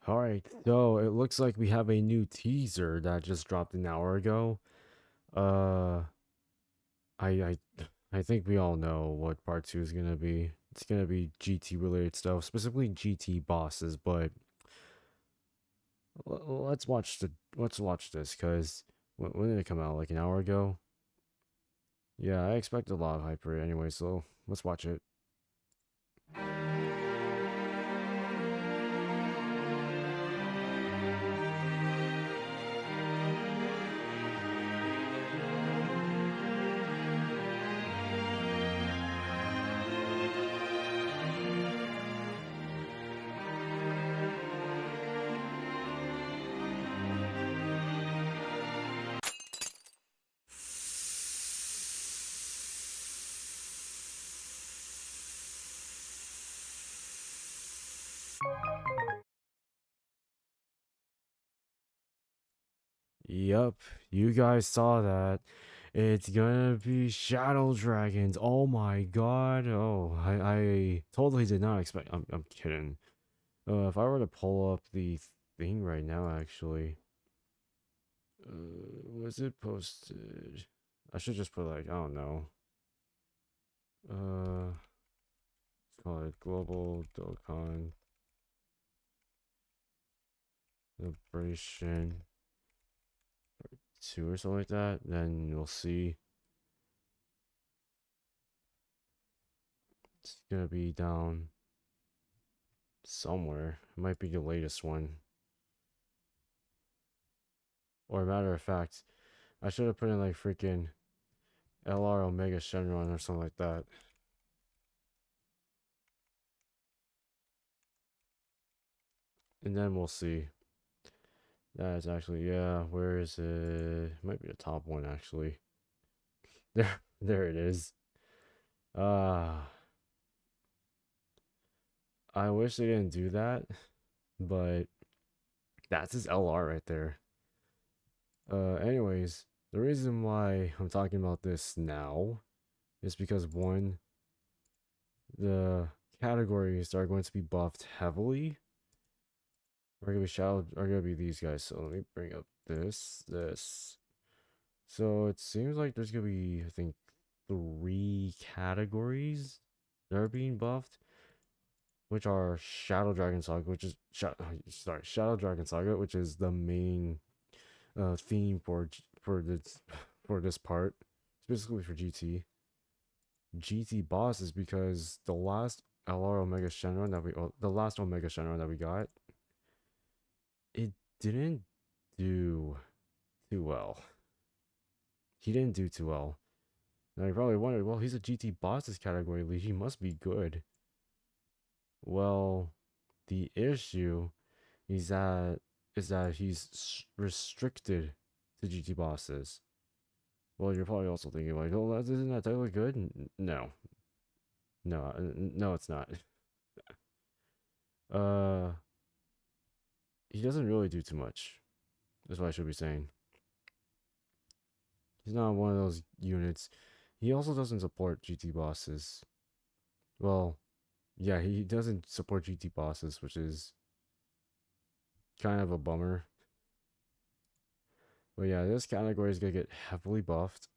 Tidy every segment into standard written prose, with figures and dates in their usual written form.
Alright, so it looks like we have a new teaser that just dropped an hour ago. Uh, I, I think we all know what part two is gonna be. It's gonna be GT related stuff, specifically GT bosses. But let's watch this, cause when did it come out? Like an hour ago? Yeah, I expect a lot of hype for it anyway. So let's watch it. Yep, you guys saw that. It's gonna be Shadow Dragons. Oh my god. Oh, I totally did not expect. I'm kidding. If I were to pull up the thing right now, actually, was it posted? I should just put like, I don't know. Let's call it Global Dokkan Celebration 2 or something like that. Then we'll see. It's gonna be down somewhere. It might be the latest one. Or matter of fact, I should have put in like freaking LR Omega Shenron or something like that. And then we'll see. That is actually, yeah, where is it? It might be the top one actually. There it is. Ah, I wish they didn't do that, but that's his LR right there. Anyways, the reason why I'm talking about this now is because one, the categories are going to be buffed heavily. Are gonna be these guys. So let me bring up this. So it seems like there's gonna be, I think, 3 categories that are being buffed, which are Shadow Dragon Saga, which is Shadow Dragon Saga, which is the main theme for this for this part, specifically for GT. GT boss is because the last LR Omega Shenron the last Omega Shenron that we got, it didn't do too well. He didn't do too well. Now you probably wondered, well, he's a GT bosses category lead. He must be good. Well, the issue is that he's restricted to GT bosses. Well, you're probably also thinking like, oh, isn't that totally good? No, no, it's not. Uh, he doesn't really do too much. That's what I should be saying. He's not one of those units. He also doesn't support GT bosses. Well, yeah, he doesn't support GT bosses, which is kind of a bummer. But yeah, this category is gonna get heavily buffed,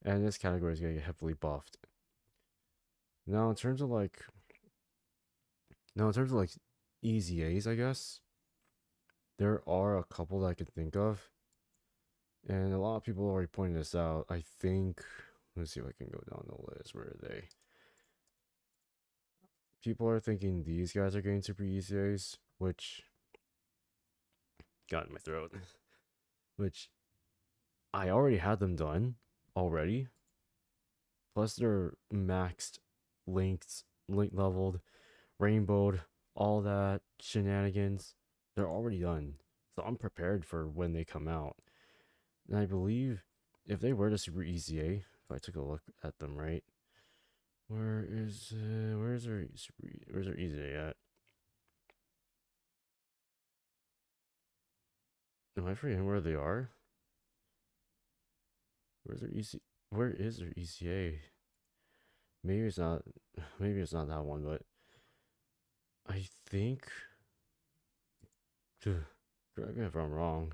and this category is gonna get heavily buffed. Now, in terms of like easy A's, I guess there are a couple that I could think of, and a lot of people already pointed this out. I think. Let's see if I can go down the list. Where are they? People are thinking these guys are getting super easy A's, which got in my throat. Which I already had them done already. Plus they're maxed, link leveled, rainbowed, all that shenanigans. They're already done. So I'm prepared for when they come out. And I believe if they were to super easy A, if I took a look at them right, where's their easy A at? Am I forgetting where they are? Where's their easy? Where is their ECA? Maybe it's not. Maybe it's not that one, but I think Correct me if I'm wrong.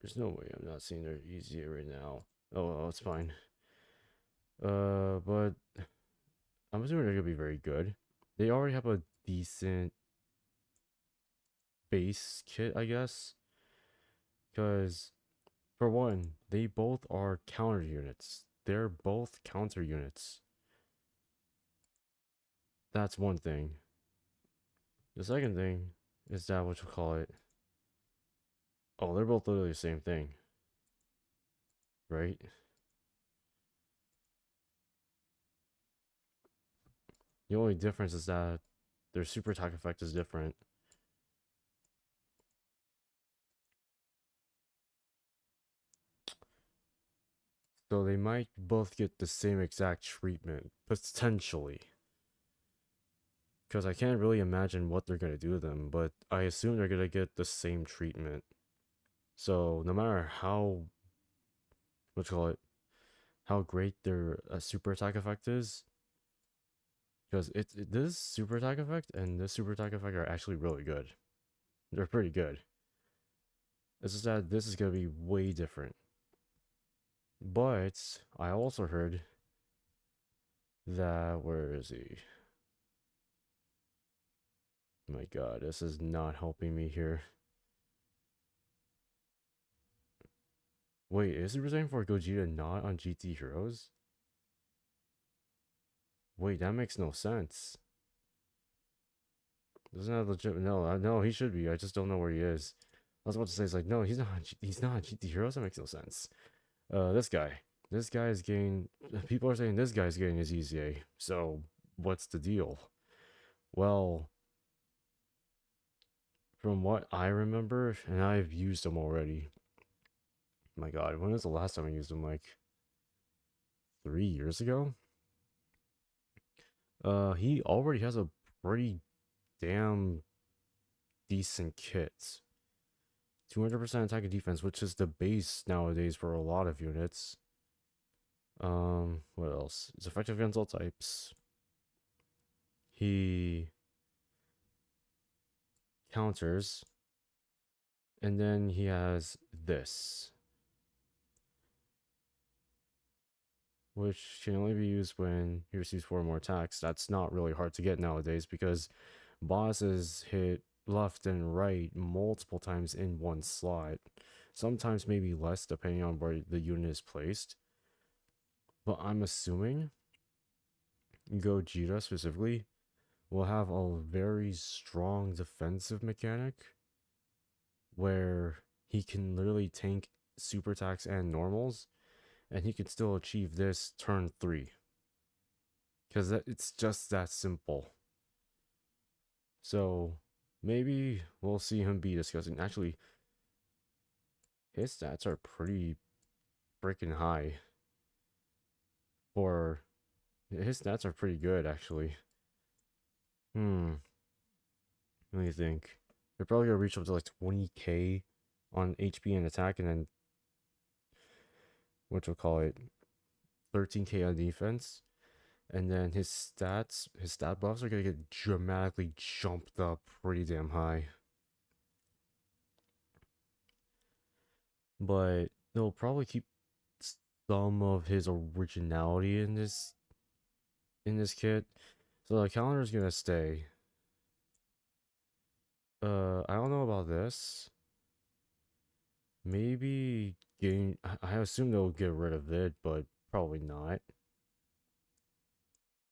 There's no way I'm not seeing their easier right now. Oh, well, it's fine. But I'm assuming they're gonna be very good. They already have a decent base kit, I guess. Because, for one, they both are counter units. They're both counter units. That's one thing. The second thing is that, what you call it? Oh, they're both literally the same thing. Right? The only difference is that their super attack effect is different. So they might both get the same exact treatment, potentially. Because I can't really imagine what they're going to do to them, but I assume they're going to get the same treatment. So no matter how, what you call it, how great their super attack effect is, because this super attack effect and this super attack effect are actually really good. They're pretty good. It's just that this is going to be way different. But I also heard that, where is he? My god, this is not helping me here. Wait, is it resigning for Gogeta not on GT Heroes? Wait, that makes no sense. Doesn't that legit? No, no, he should be. I just don't know where he is. I was about to say, it's like, no, he's not. He's not on GT Heroes. That makes no sense. This guy. This guy is getting. People are saying this guy's getting his EZA. So what's the deal? Well, from what I remember, and I've used him already. My God, when was the last time I used him? Like 3 years ago. He already has a pretty damn decent kit. 200% attack and defense, which is the base nowadays for a lot of units. What else? It's effective against all types. He counters. And then he has this, which can only be used when he receives 4 more attacks. That's not really hard to get nowadays because bosses hit left and right multiple times in one slot. Sometimes maybe less depending on where the unit is placed. But I'm assuming Gogeta specifically will have a very strong defensive mechanic where he can literally tank super attacks and normals, and he can still achieve this turn 3. Because it's just that simple. So maybe we'll see him be discussing. Actually, his stats are pretty freaking high. For his stats are pretty good, actually. Let me think. They're probably gonna reach up to like 20k on HP and attack, and then what you'll call it, 13k on defense. And then his stat buffs are gonna get dramatically jumped up pretty damn high. But they'll probably keep some of his originality in this kit. So the calendar is gonna stay. I don't know about this. Maybe getting. I assume they'll get rid of it, but probably not.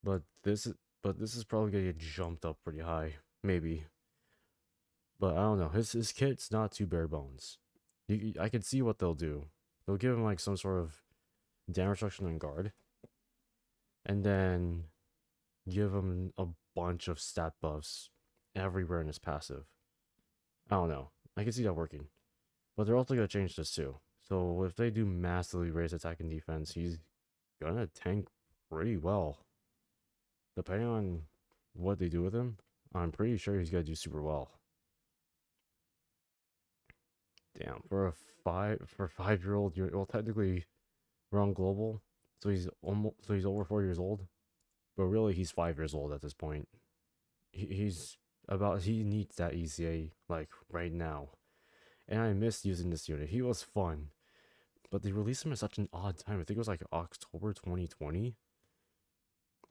But this is probably gonna get jumped up pretty high. Maybe. But I don't know. His kit's not too bare bones. I can see what they'll do. They'll give him like some sort of damage reduction and guard, and then give him a bunch of stat buffs everywhere in his passive. I don't know. I can see that working. But they're also gonna change this too. So if they do massively raise attack and defense, he's gonna tank pretty well. Depending on what they do with him, I'm pretty sure he's gonna do super well. Damn, for a 5-year-old, well, technically we're on global, so he's over 4 years old, but really he's 5 years old at this point. He's about he needs that ECA like right now. And I missed using this unit. He was fun. But they released him at such an odd time. I think it was like October 2020.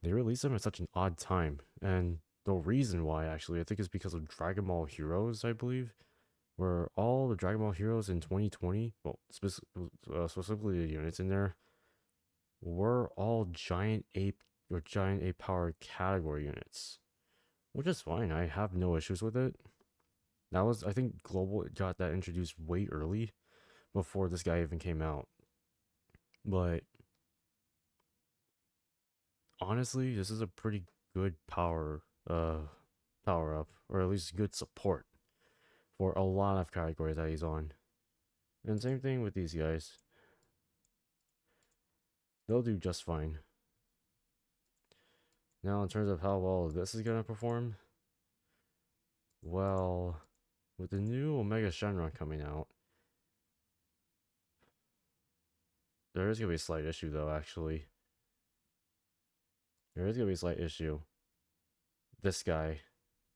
They released him at such an odd time. And the reason why, actually, I think is because of Dragon Ball Heroes, I believe. Where all the Dragon Ball Heroes in 2020, well, specifically the units in there, were all giant ape or giant ape power category units. Which is fine. I have no issues with it. That was, I think, Global got that introduced way early before this guy even came out. But honestly, this is a pretty good power up, or at least good support for a lot of categories that he's on. And same thing with these guys. They'll do just fine. Now, in terms of how well this is gonna perform, well, with the new Omega Shenron coming out, there is gonna be a slight issue though, actually. There is gonna be a slight issue. This guy,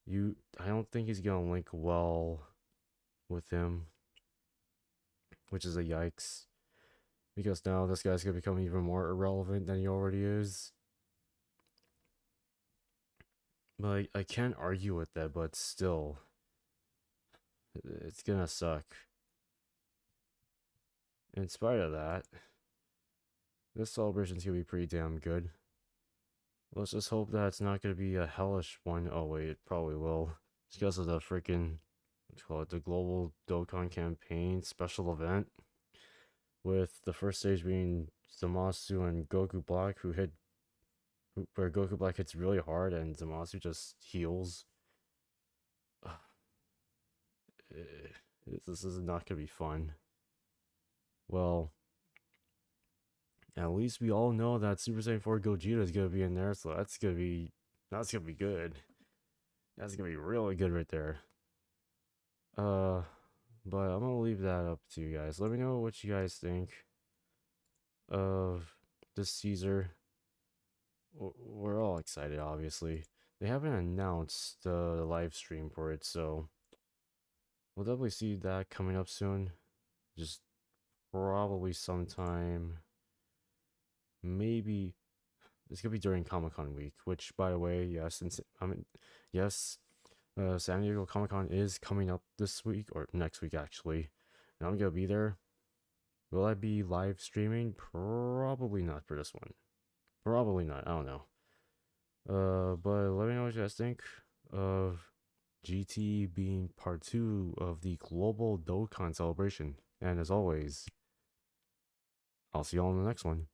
I don't think he's gonna link well with him, which is a yikes. Because now this guy's gonna become even more irrelevant than he already is. But I can't argue with that, but still, it's gonna suck. In spite of that, this celebration's gonna be pretty damn good. Let's just hope that it's not gonna be a hellish one. Oh wait, it probably will. It's because of the freaking, what's it called, the global Dokkan campaign special event. With the first stage being Zamasu and Goku Black, where Goku Black hits really hard and Zamasu just heals. This is not gonna be fun. Well, at least we all know that Super Saiyan 4 Gogeta is gonna be in there, so that's gonna be good. That's gonna be really good right there. But I'm gonna leave that up to you guys. Let me know what you guys think of this teaser. We're all excited, obviously. They haven't announced the live stream for it, so we'll definitely see that coming up soon. Just probably sometime. Maybe it's gonna be during Comic-Con week, which, by the way, yes, yes, San Diego Comic-Con is coming up this week or next week actually, and I'm gonna be there. Will I be live streaming? Probably not for this one. Probably not. I don't know. But let me know what you guys think of GT being part 2 of the global Dokkan celebration. And as always, I'll see you all in the next one.